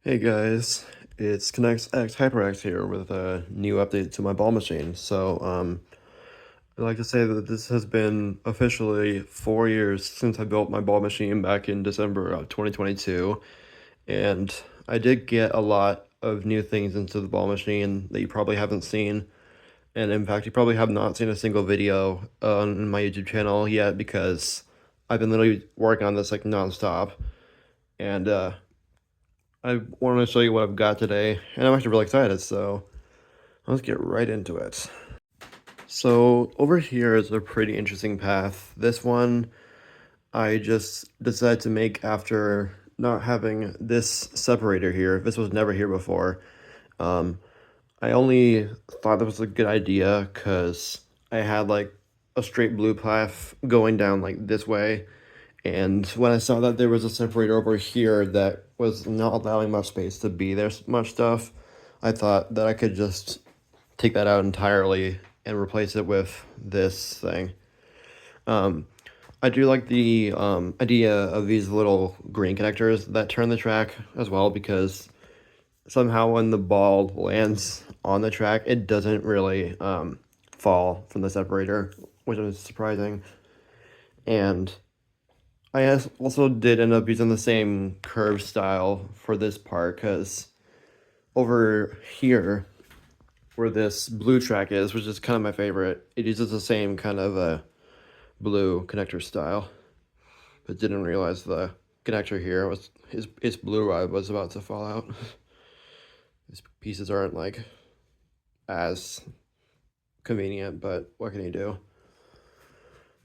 Hey guys, it's Connect X HyperX here with a new update to my ball machine. I'd like to say that this has been officially 4 years since I built my ball machine back in December of 2022, and I did get a lot of new things into the ball machine that you probably haven't seen, and in fact, you probably have not seen a single video on my YouTube channel yet because I've been literally working on this like nonstop, and I want to show you what I've got today, and I'm actually really excited, so let's get right into it. So over here is a pretty interesting path. This one I just decided to make after not having this separator here. This was never here before. Um, I only thought that was a good idea because I had like a straight blue path going down like this way. And when I saw that there was a separator over here that was not allowing much space to be there much stuff, I thought that I could just take that out entirely and replace it with this thing. Um, I do like the idea of these little green connectors that turn the track as well because somehow when the ball lands on the track, it doesn't really fall from the separator, which is surprising. And I also did end up using the same curve style for this part because over here where this blue track is, which is kind of my favorite, it uses the same kind of blue connector style, but didn't realize the connector here was his blue rod was about to fall out. These pieces aren't like as convenient, but what can you do?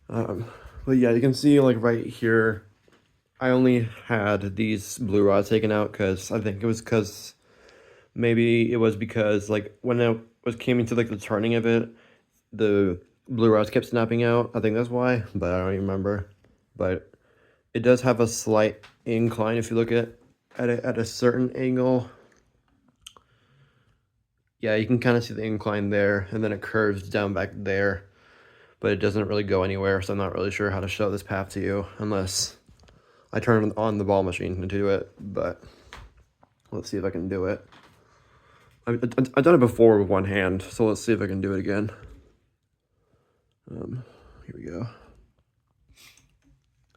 Um, but yeah, you can see like right here, I only had these blue rods taken out because I think it was because maybe it was because like when I was came into like the turning of it, the blue rods kept snapping out. I think that's why, but I don't even remember. But it does have a slight incline if you look at a certain angle. Yeah, you can kind of see the incline there, and then it curves down back there, but it doesn't really go anywhere, so I'm not really sure how to show this path to you unless I turn on the ball machine to do it, but let's see if I can do it. I've done it before with one hand, so let's see if I can do it again. Here we go.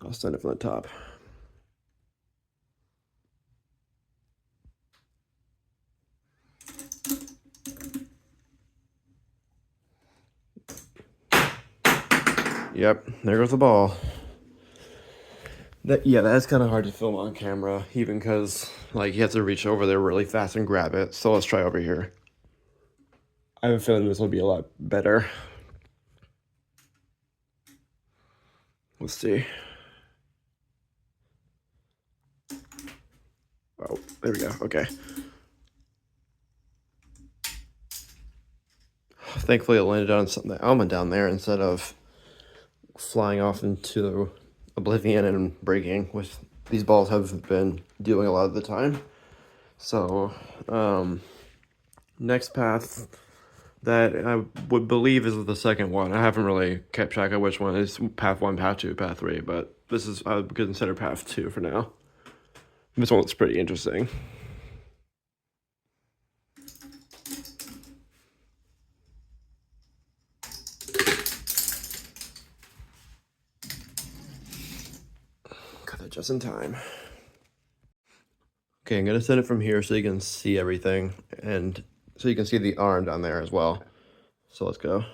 I'll send it from the top. Yep, there goes the ball. That's kind of hard to film on camera, even because like you have to reach over there really fast and grab it. So let's try over here. I have a feeling this will be a lot better. Let's see. Oh, there we go. Okay. Thankfully, it landed on something almond down there instead of flying off into oblivion and breaking, which these balls have been doing a lot of the time. So, next path that I would believe is the second one. I haven't really kept track of which one is path 1, path 2, path 3, but this is, I would consider path 2 for now. This one looks pretty interesting. Got that just in time. Okay, I'm gonna set it from here so you can see everything, and so you can see the arm down there as well. So let's go.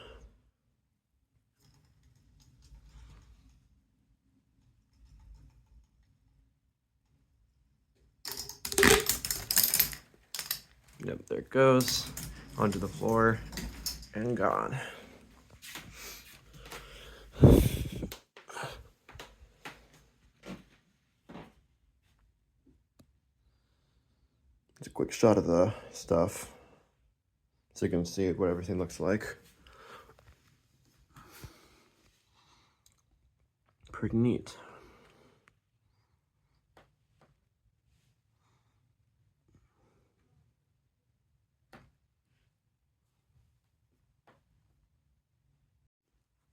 Yep, there it goes. Onto the floor, and gone. It's a quick shot of the stuff, so you can see what everything looks like. Pretty neat.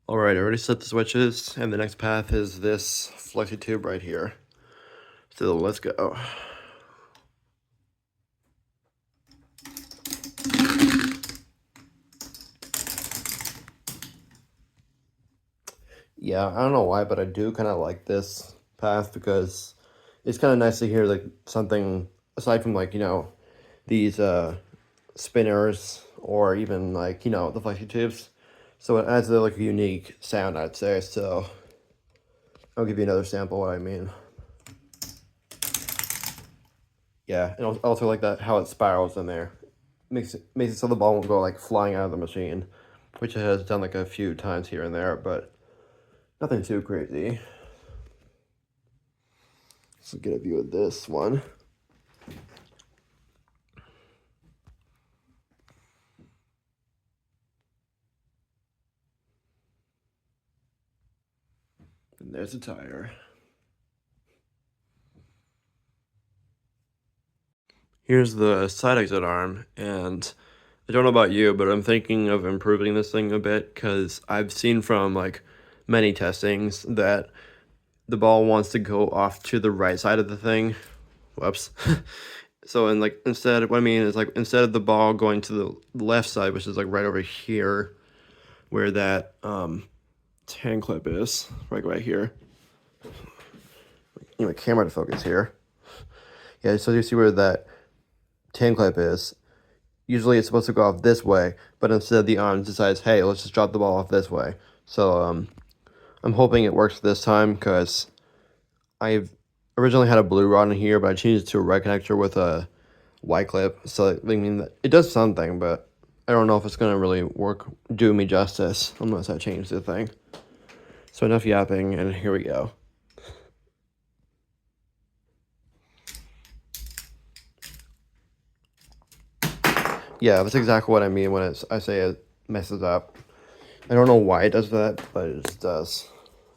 Alright, I already set the switches, and the next path is this flexi tube right here. So let's go. Yeah, I don't know why, but I do kind of like this path because it's kind of nice to hear like something aside from like, these spinners or even like, the flexi tubes. So it adds like a unique sound, I'd say. So I'll give you another sample of what I mean. Yeah, and also like that how it spirals in there. Makes it so the ball won't go like flying out of the machine, which it has done like a few times here and there, but nothing too crazy. Let's get a view of this one. And there's a tire. Here's the side exit arm, and I don't know about you, but I'm thinking of improving this thing a bit because I've seen from like many testings that the ball wants to go off to the right side of the thing. Whoops. So, and like instead, what I mean is like instead of the ball going to the left side, which is like right over here, where that tan clip is, right here. My camera to focus here. Yeah, so you see where that tan clip is. Usually it's supposed to go off this way, but instead the arm decides, hey, let's just drop the ball off this way. So I'm hoping it works this time because I've originally had a blue rod in here, but I changed it to a red connector with a white clip. So I mean, it does something, but I don't know if it's gonna really do me justice unless I change the thing. So enough yapping, and here we go. Yeah, that's exactly what I mean when I say it messes up. I don't know why it does that, but it just does.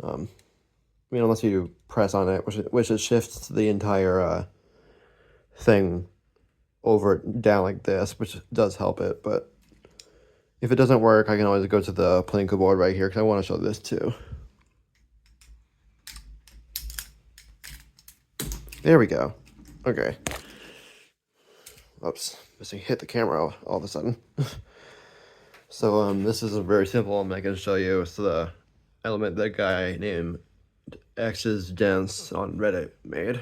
I mean, unless you press on it, which it shifts the entire thing over down like this, which does help it. But if it doesn't work, I can always go to the Plinko board right here because I want to show this too. There we go. Okay. Oops. Just hit the camera all of a sudden. So this is a very simple. I'm not going to show you. It's the element that guy named X's Dense on Reddit made.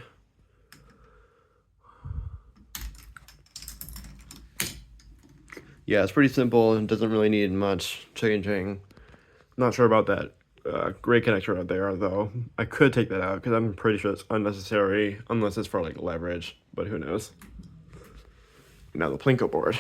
Yeah, it's pretty simple and doesn't really need much changing. Not sure about that gray connector out there, though. I could take that out because I'm pretty sure it's unnecessary unless it's for like leverage, but who knows. Now the Plinko board.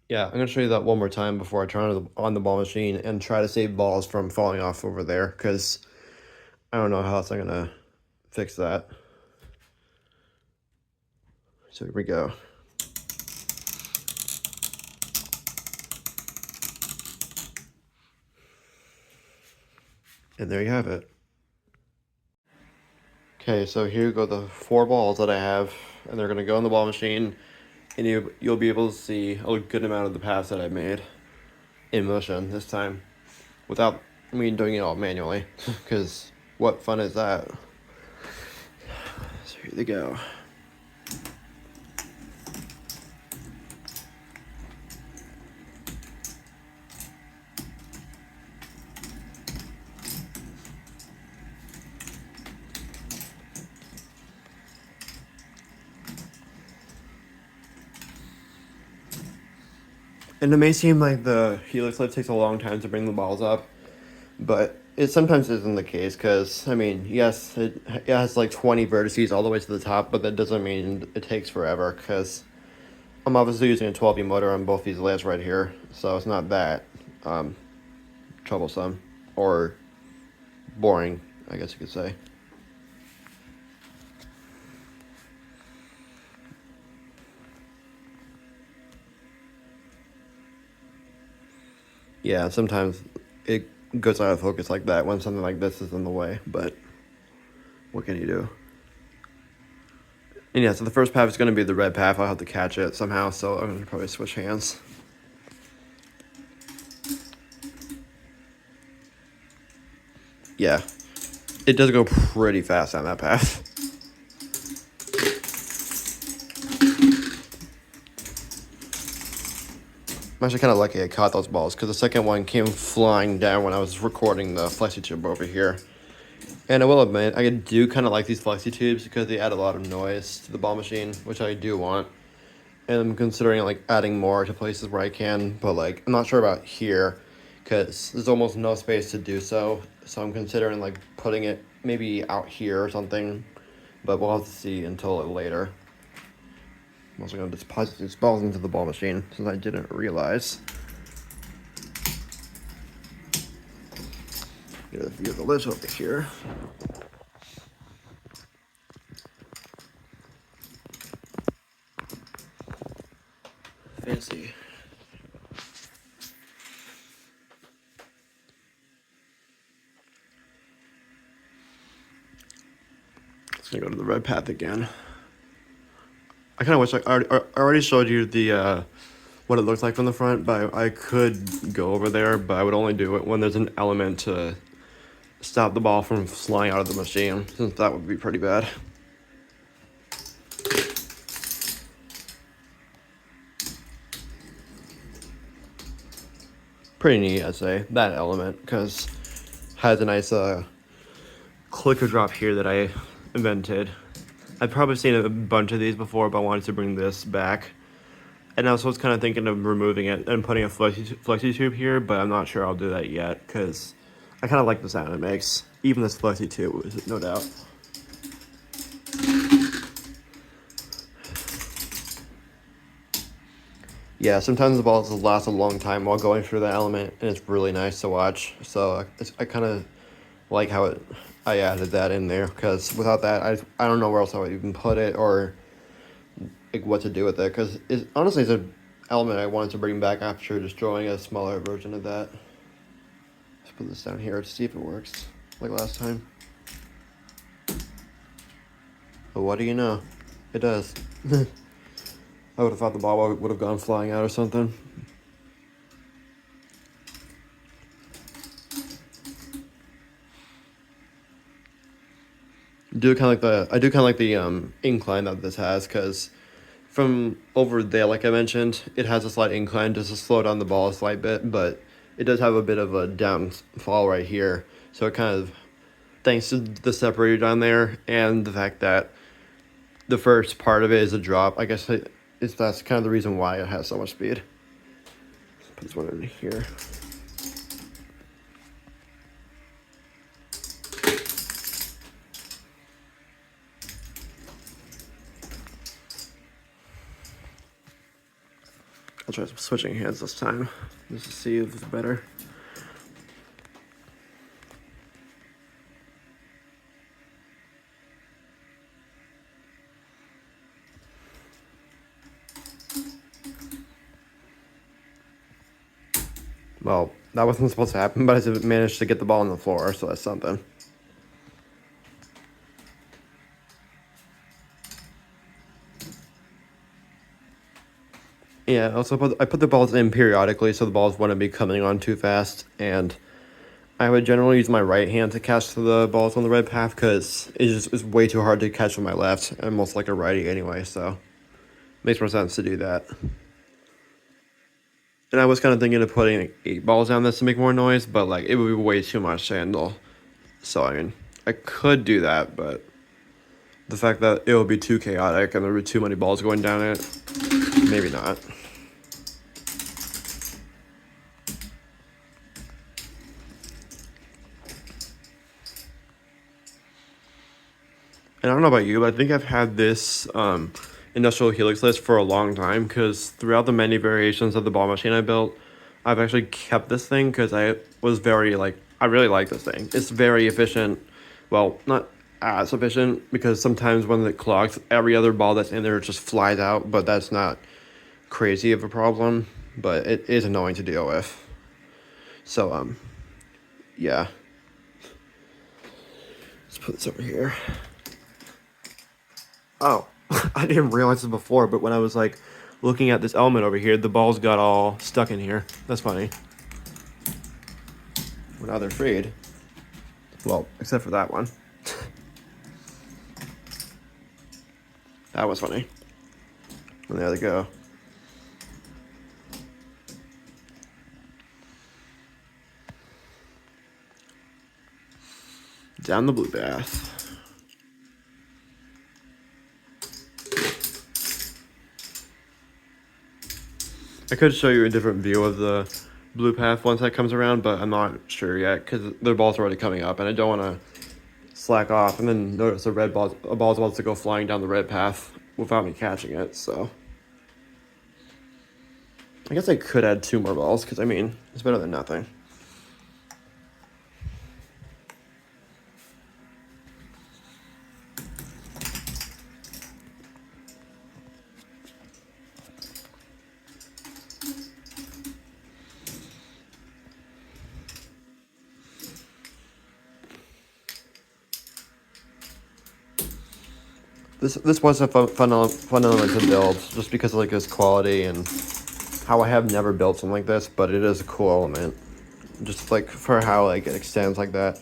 Yeah, I'm going to show you that one more time before I turn on the ball machine and try to save balls from falling off over there, because I don't know how else I'm going to fix that. So here we go. And there you have it. Okay, so here go the 4 balls that I have, and they're going to go in the ball machine, and you'll be able to see a good amount of the pass that I made in motion this time, without me doing it all manually, because what fun is that? So here they go. And it may seem like the helix lift takes a long time to bring the balls up, but it sometimes isn't the case because, I mean, yes, it has like 20 vertices all the way to the top, but that doesn't mean it takes forever because I'm obviously using a 12V motor on both these lathes right here, so it's not that troublesome or boring, I guess you could say. Yeah, sometimes it goes out of focus like that when something like this is in the way, but what can you do? And yeah, so the first path is going to be the red path. I'll have to catch it somehow, so I'm going to probably switch hands. Yeah, it does go pretty fast on that path. I'm actually kind of lucky I caught those balls because the second one came flying down when I was recording the flexi tube over here. And I will admit, I do kind of like these flexi tubes because they add a lot of noise to the ball machine, which I do want. And I'm considering like adding more to places where I can, but like I'm not sure about here because there's almost no space to do so. So I'm considering like putting it maybe out here or something, but we'll have to see until later. I'm also going to deposit these balls into the ball machine since I didn't realize. Get a view of the lids over here. Fancy. It's gonna go to the red path again. I kind of wish I already showed you the what it looks like from the front, but I could go over there, but I would only do it when there's an element to stop the ball from flying out of the machine, since that would be pretty bad. Pretty neat, I'd say, that element, because it has a nice clicker drop here that I invented. I've probably seen a bunch of these before, but I wanted to bring this back. And I was kind of thinking of removing it and putting a flexi tube here, but I'm not sure I'll do that yet, because I kind of like the sound it makes. Even this flexi tube, no doubt. Yeah, sometimes the balls last a long time while going through the element, and it's really nice to watch. So I kind of like how I added that in there, because without that, I don't know where else I would even put it or like what to do with it. Because honestly, it's an element I wanted to bring back after destroying a smaller version of that. Let's put this down here to see if it works like last time. But what do you know? It does. I would have thought the ball would have gone flying out or something. I do kind of like the incline that this has, because from over there, like I mentioned, it has a slight incline just to slow down the ball a slight bit, but it does have a bit of a downfall right here. So it kind of, thanks to the separator down there and the fact that the first part of it is a drop, I guess that's kind of the reason why it has so much speed. Let's put this one in here. I'll try switching hands this time, just to see if it's better. Well, that wasn't supposed to happen, but I managed to get the ball on the floor, so that's something. Yeah, also I put the balls in periodically so the balls wouldn't be coming on too fast, and I would generally use my right hand to catch the balls on the red path because it's way too hard to catch with my left. I'm most like a righty anyway, so it makes more sense to do that. And I was kind of thinking of putting like 8 balls down this to make more noise, but like it would be way too much to handle. So I mean, I could do that, but the fact that it would be too chaotic and there would be too many balls going down it, maybe not. And I don't know about you, but I think I've had this industrial helix list for a long time, because throughout the many variations of the ball machine I built, I've actually kept this thing because I was very like, I really like this thing. It's very efficient. Well, not as efficient, because sometimes when it clogs, every other ball that's in there just flies out, but that's not crazy of a problem, but it is annoying to deal with. So, yeah. Let's put this over here. Oh, I didn't realize this before, but when I was like looking at this element over here, the balls got all stuck in here. That's funny. Well, now they're freed. Well, except for that one. That was funny. And there they go. down the blue path. I could show you a different view of the blue path once that comes around, but I'm not sure yet because the ball's already coming up and I don't want to slack off and then notice a ball's about to go flying down the red path without me catching it. So I guess I could add 2 more balls because I mean it's better than nothing. This was a fun element to build just because of like its quality and how I have never built something like this, but it is a cool element. Just like for how like it extends like that.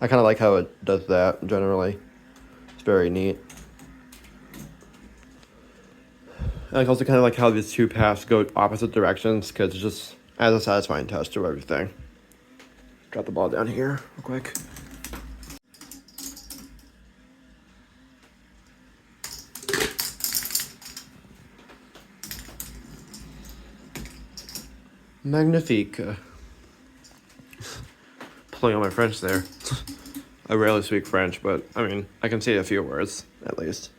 I kind of like how it does that generally. It's very neat. And I also kind of like how these 2 paths go opposite directions because it just adds a satisfying touch to everything. Drop the ball down here real quick. Magnifique. Pulling on my French there. I rarely speak French, but I mean, I can say a few words, at least.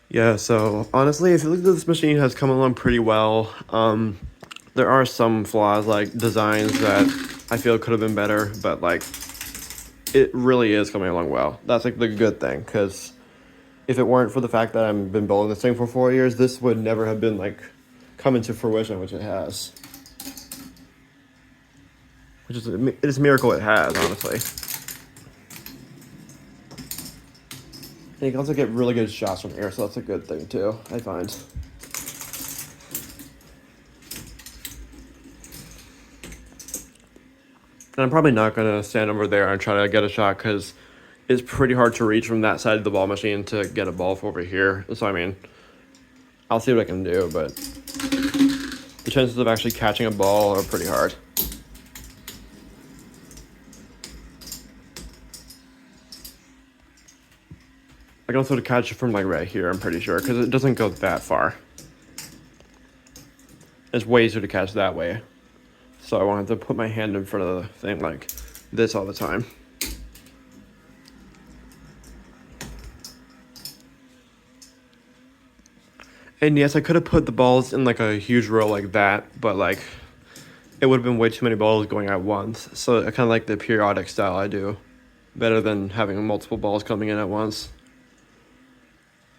Yeah, so honestly, if you look at this machine, it has come along pretty well. There are some flaws, like designs that I feel could have been better, but like, it really is coming along well. That's like the good thing, because if it weren't for the fact that I've been building this thing for 4 years, this would never have been like come into fruition, which it has. Which is it's a miracle it has, honestly. And you can also get really good shots from air, so that's a good thing too, I find. And I'm probably not going to stand over there and try to get a shot because it's pretty hard to reach from that side of the ball machine to get a ball from over here. So, I mean, I'll see what I can do, but the chances of actually catching a ball are pretty hard. I can also catch it from like right here, I'm pretty sure, because it doesn't go that far. It's way easier to catch that way. So I won't have to put my hand in front of the thing like this all the time. And yes, I could have put the balls in like a huge row like that, but like it would have been way too many balls going at once. So I kind of like the periodic style I do better than having multiple balls coming in at once.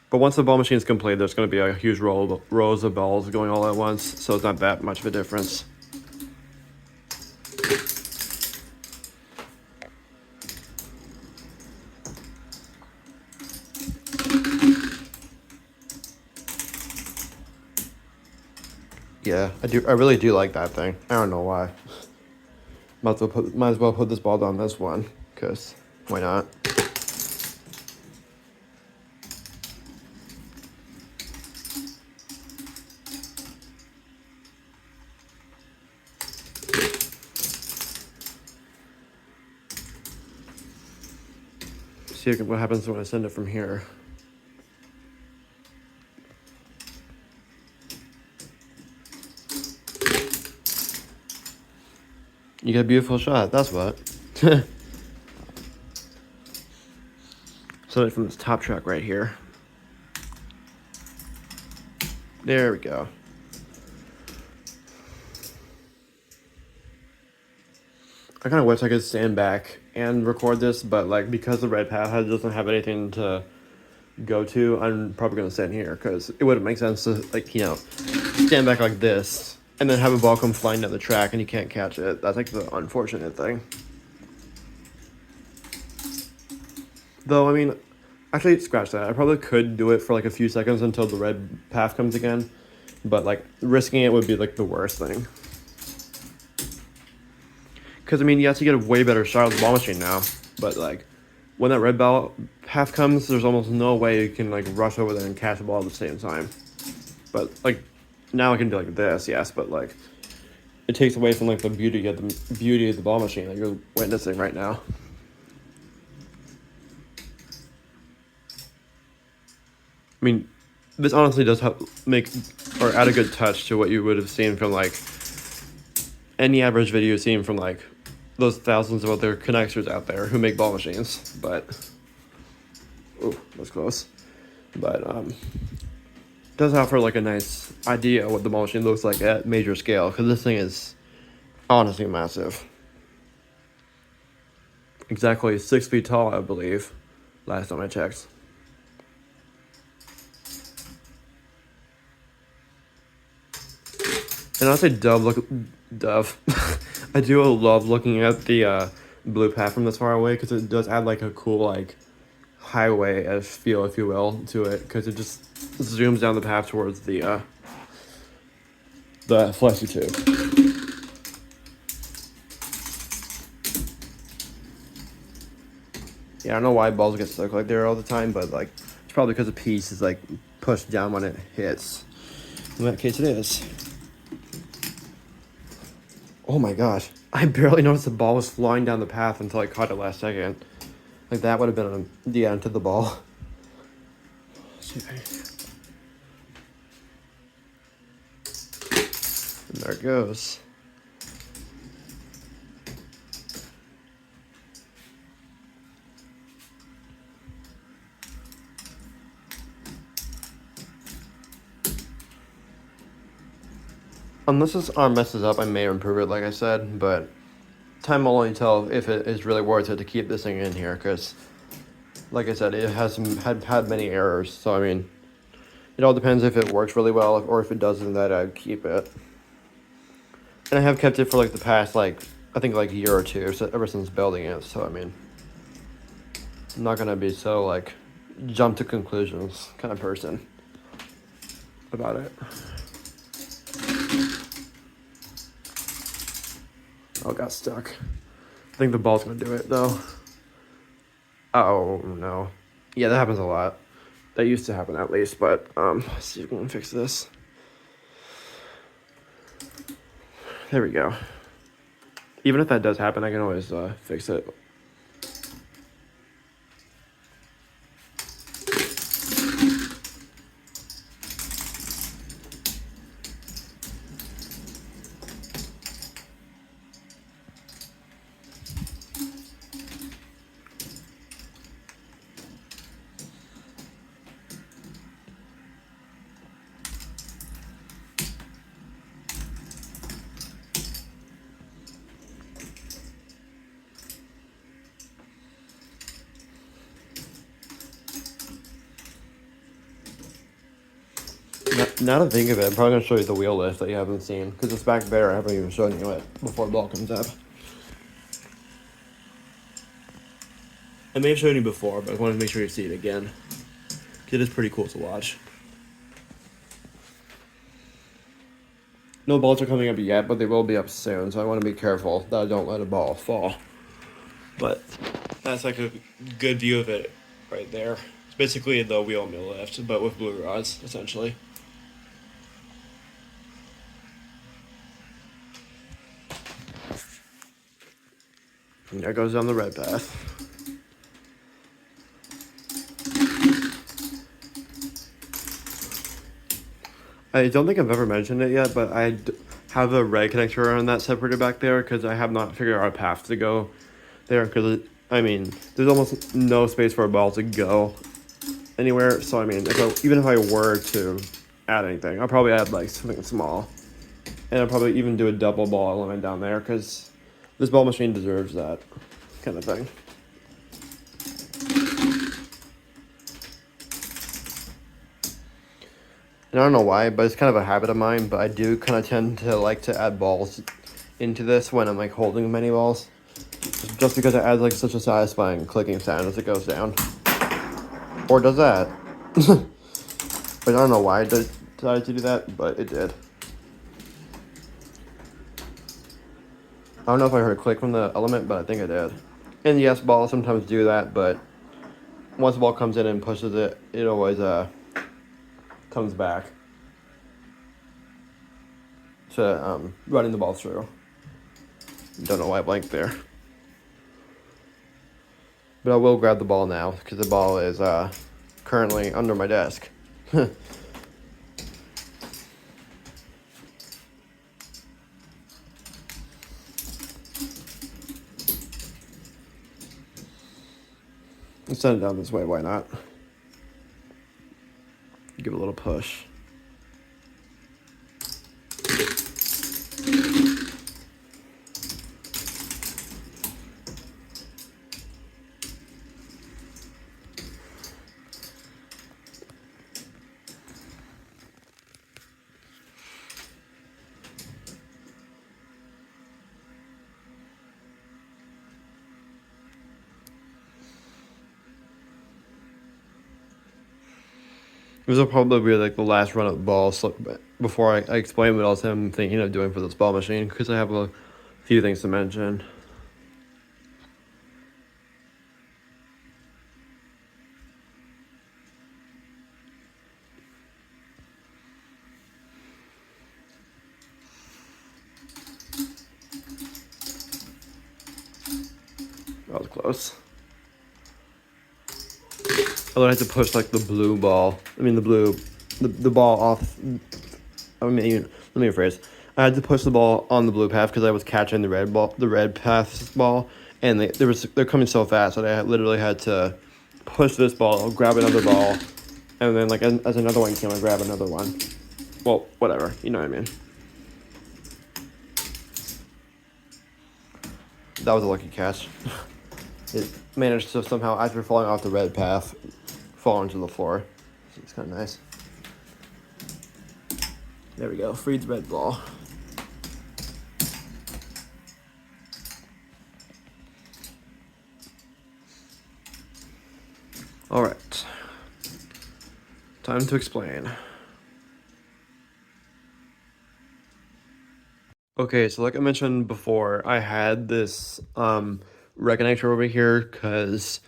But once the ball machine is complete, there's going to be a huge rows of balls going all at once, so it's not that much of a difference. Yeah, I really do like that thing. I don't know why. Might as well put this ball down this one, because why not? See what happens when I send it from here. You get a beautiful shot, that's what. So from this top track right here. There we go. I kind of wish I could stand back and record this, but like because the red path doesn't have anything to go to, I'm probably gonna stand here because it wouldn't make sense to like, you know, stand back like this and then have a ball come flying down the track and you can't catch it. That's like the unfortunate thing. Though, I mean, actually scratch that. I probably could do it for like a few seconds until the red path comes again, but like risking it would be like the worst thing. Because, I mean, yes, you get a way better shot with the ball machine now, but, like, when that red ball half comes, there's almost no way you can, like, rush over there and catch the ball at the same time. But, like, now I can do like this, yes, but like it takes away from like the beauty of the ball machine that you're witnessing right now. I mean, this honestly does make or add a good touch to what you would have seen from like any average video seen from like those thousands of other connectors out there who make ball machines. But oh, that's close. But does offer like a nice idea of what the ball machine looks like at major scale, because this thing is honestly massive. Exactly 6 feet tall, I believe, last time I checked. And I say Dove. I do love looking at the blue path from this far away, because it does add like a cool like highway-ish feel, if you will, to it, because it just zooms down the path towards the flexi tube. Yeah, I don't know why balls get stuck like there all the time, but like it's probably because the piece is like pushed down when it hits. In that case, it is. Oh my gosh. I barely noticed the ball was flying down the path until I caught it last second. Like that would have been the end to the ball. And there it goes. Unless this arm messes up, I may improve it, like I said, but time will only tell if it is really worth it to keep this thing in here, because, like I said, it has had many errors, so I mean, it all depends if it works really well, or if it doesn't, that I'd keep it. And I have kept it for, like, the past, like, I think, like, a year or two, so ever since building it, so I mean, I'm not gonna be so, like, jump to conclusions kind of person about it. Oh, it got stuck. I think the ball's gonna do it, though. Oh, no. Yeah, that happens a lot. That used to happen, at least, but, let's see if we can fix this. There we go. Even if that does happen, I can always, fix it. Now to think of it, I'm probably going to show you the wheel lift that you haven't seen, because it's back there. I haven't even shown you it before the ball comes up. I may have shown you before, but I wanted to make sure you see it again. It is pretty cool to watch. No balls are coming up yet, but they will be up soon, so I want to be careful that I don't let a ball fall. But that's like a good view of it right there. It's basically the wheel mill lift, but with blue rods, essentially. And there goes down the red path. I don't think I've ever mentioned it yet, but I have a red connector on that separator back there, because I have not figured out a path to go there, because I mean, there's almost no space for a ball to go anywhere, so I mean, even if I were to add anything, I'll probably add like something small, and I'll probably even do a double ball element down there, because this ball machine deserves that kind of thing. And I don't know why, but it's kind of a habit of mine, but I do kind of tend to like to add balls into this when I'm like holding many balls, just because it adds like such a satisfying clicking sound as it goes down. Or does that? But I don't know why I decided to do that, but it did. I don't know if I heard a click from the element, but I think I did. And yes, balls sometimes do that, but once the ball comes in and pushes it, it always comes back. to running the ball through. Don't know why I blanked there. But I will grab the ball now because the ball is currently under my desk. Let's send it down this way, why not? Give it a little push. This will probably be like the last run of the ball so before I explain what else I'm thinking of doing for this ball machine, because I have a few things to mention. That was close. I had to push like the blue ball. The ball off. Let me rephrase. I had to push the ball on the blue path because I was catching the red path's ball, and they're coming so fast that I literally had to push this ball, grab another ball, and then like as another one came, I grab another one. Well, whatever, you know what I mean. That was a lucky catch. It managed to somehow, after falling off the red path, fall onto the floor. It's kind of nice. There we go, freed red ball. All right, time to explain. Okay, so like I mentioned before, I had this reconnector over here because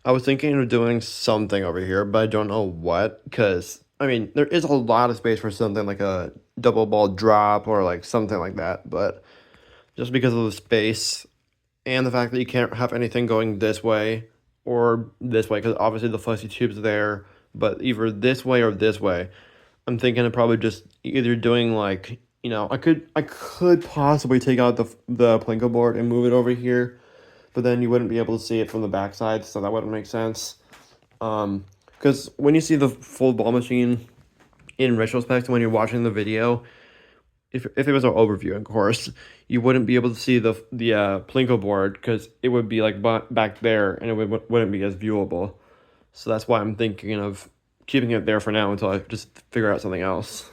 I was thinking of doing something over here, but I don't know what, because I mean, there is a lot of space for something like a double ball drop or like something like that, but just because of the space and the fact that you can't have anything going this way or this way, because obviously the fussy tube's there, but either this way or this way, I'm thinking of probably just either doing like, I could possibly take out the Plinko board and move it over here, but then you wouldn't be able to see it from the backside, so that wouldn't make sense. Because when you see the full ball machine in retrospect, when you're watching the video, if it was an overview, of course, you wouldn't be able to see the Plinko board because it would be like back there and it wouldn't be as viewable. So that's why I'm thinking of keeping it there for now until I just figure out something else.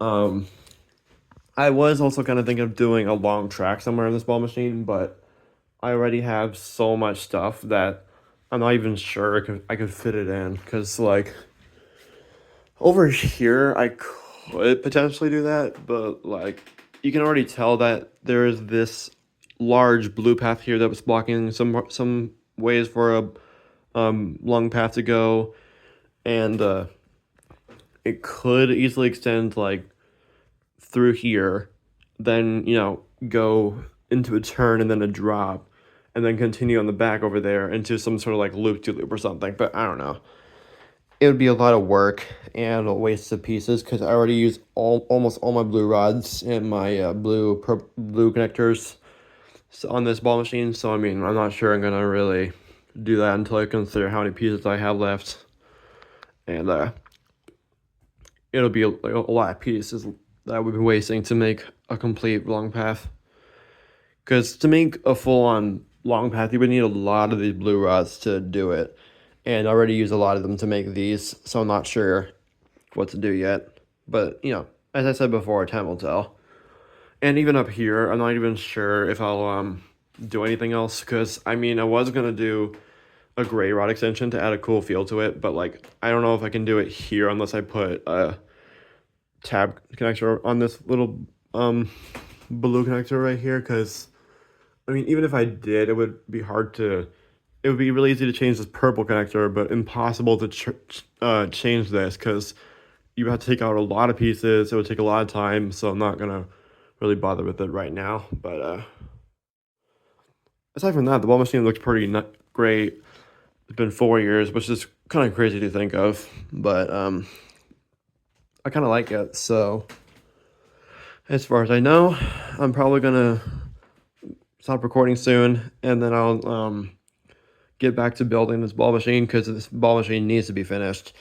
I was also kind of thinking of doing a long track somewhere in this ball machine, but I already have so much stuff that I'm not even sure I could fit it in. Because, like, over here, I could potentially do that, but, like, you can already tell that there is this large blue path here that was blocking some ways for a long path to go, and it could easily extend, like, through here, then, go into a turn and then a drop, and then continue on the back over there into some sort of like loop-to-loop or something, but I don't know. It would be a lot of work and a waste of pieces because I already used almost all my blue rods and my blue connectors on this ball machine, so I mean, I'm not sure I'm gonna really do that until I consider how many pieces I have left, and it'll be a lot of pieces that I would be wasting to make a complete long path. Because to make a full-on long path, you would need a lot of these blue rods to do it. And I already used a lot of them to make these, so I'm not sure what to do yet. But, as I said before, time will tell. And even up here, I'm not even sure if I'll do anything else. Because, I mean, I was going to do a gray rod extension to add a cool feel to it. But, like, I don't know if I can do it here unless I put a tab connector on this little blue connector right here, because I mean, even if I did, it would be really easy to change this purple connector, but impossible to change this because you have to take out a lot of pieces. It would take a lot of time, so I'm not gonna really bother with it right now. But aside from that, the ball machine looks pretty great. It's been 4 years, which is kind of crazy to think of, but I kind of like it. So as far as I know, I'm probably gonna stop recording soon, and then I'll get back to building this ball machine because this ball machine needs to be finished.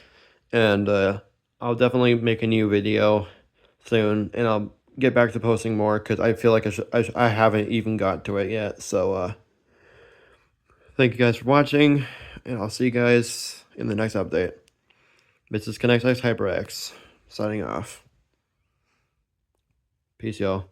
And I'll definitely make a new video soon, and I'll get back to posting more because I feel like I haven't even got to it yet. So thank you guys for watching, and I'll see you guys in the next update. This is ConnectX HyperX signing off. Peace, y'all.